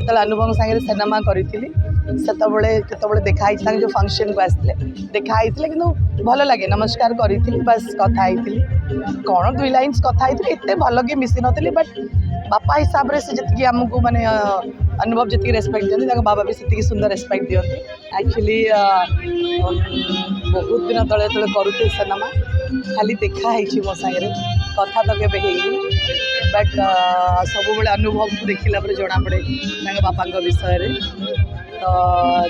तो अनुभव सागर सिनेमा करी केतबले देखाई जो फंक्शन को आसते देखाई कि भल लगे नमस्कार करी बस कथाई कौन 2 लाइन्स कथाई एत भल कि मिसी नी बट बापा हिसाब से जी आमको माने अनुभव जी रेस्पेक्ट दिखती बाबा भी से सुंदर रेस्पेक्ट दिखती एक्चुअली बहुत दिन तले तले करुचे सिनेमा खाली देखाई मो सागर कथा तो के बट सब अनुभव को देखला जना पड़े बापा विषय तो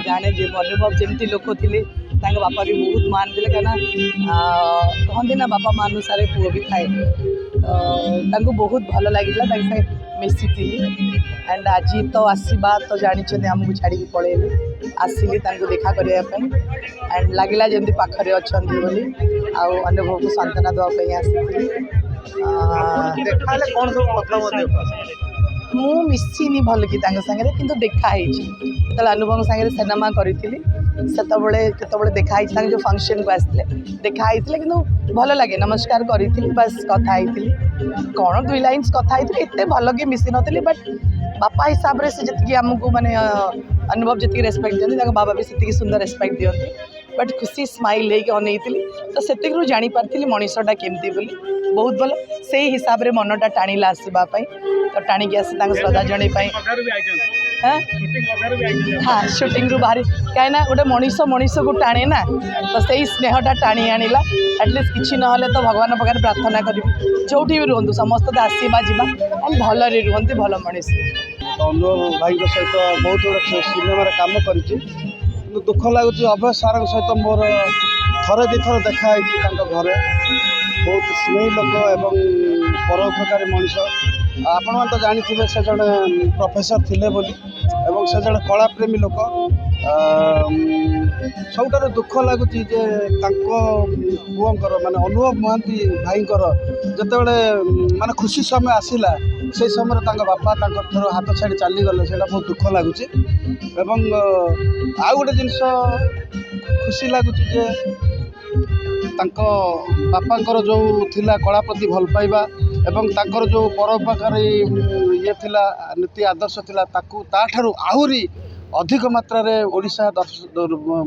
जाने जे अनुभव जमती लोक थे बापा भी बहुत मान थे कहीं कहते ना बापा मान अनुसार पुओ भी थाए तो बहुत भल लगे मिसी थी एंड आज तो आसवा तो जानी आमको छाड़ी पलैली आसली देखा करने एंड लगला जमी पाखे अच्छा बोली अनुभव को सांत्वना देवाई आसी मु मिसिनी भल कि सागर कि देखाई जो अनुभव सागर सिनेमा करी केतबले देखाई जो फंक्शन को आसते देखाई कि भल लगे नमस्कार करी बस कथाई कौन 2 लाइन्स कथाई एत भल कि मिसी नी बट बापा हिसाब से जी आमको माने अनुभव जी रेस्पेक्ट दिखती बाबा भी से सुंदर रेस्पेक्ट दिखती बट खुशी स्माइल लेके अनईली तो से जापारी मनीषटा केमती बोली बहुत भल से हिसाब से मनटा टाणिला आसवाई तो टाणिकी आसी श्रद्धा जन हाँ शूटिंग रू बाहरी कहीं गोटे मनीष को टाणे ना तो से स्नेहटा टाणी आनिला एटलिस्ट किसी ना तो भगवान पाखे प्रार्थना करी जो भी रुहतु समस्त तो आसवा जा एंड भलरे रुहंती भल मनीष अनुभव भाई सहित बहुत गुड़ा सिनेमा काम कर दुख लगुच अभय सार सहित मोर थरे दी थर देखाई घरे बहुत स्नेही लोक एवं परोपकारी मनीष आपण तो जानी से जड़े प्रोफेसर थिले बोली एवं से जड़े कलाप्रेमी लोक सबुठ दुख लगुच पुओंकर माने अनुभव महांती भाईंकर जितेबले माने खुशी समय आसला से समय बापा थर हाथ छाड़ी चलीगले से बहुत दुख लगुच एवं आउ गोटे जिनस खुशी लगुच बापांकर जो थिला कला प्रति भल पाइबा एवं तांकर जो परोपकारी ये थिला नीति आदर्श थिला ताकू ताठारु आहुरी अधिक मात्रा रे ओडिशा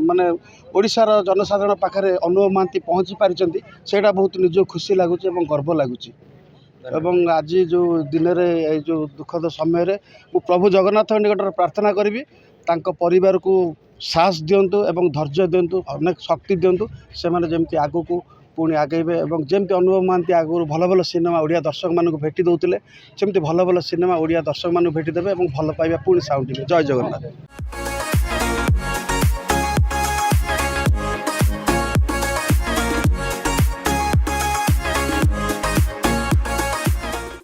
माने ओडिशार जनसाधारण पाखरे अनुभव महांती पहुँची पारिचंती सेटा बहुत निज खुशी लगुच एवं गर्व लगुच एवं आज जो दिन में जो दुखद समय प्रभु जगन्नाथ निकट प्रार्थना करी तांको परिवार को साहस दिंतु एवं धैर्य दिंतु अनेक शक्ति दिंतु से माने जमती आगु को पुणी आगेबे एवं जमती अनुभव महांती आगु भल भल सिनेमा ओडिया दर्शक मानक भेटी दौले सेमती भल भल सिनेमा ओडिया दर्शक मानक भेटी देबे एवं भल पाइबा पुणी साउंड जय जगन्नाथ।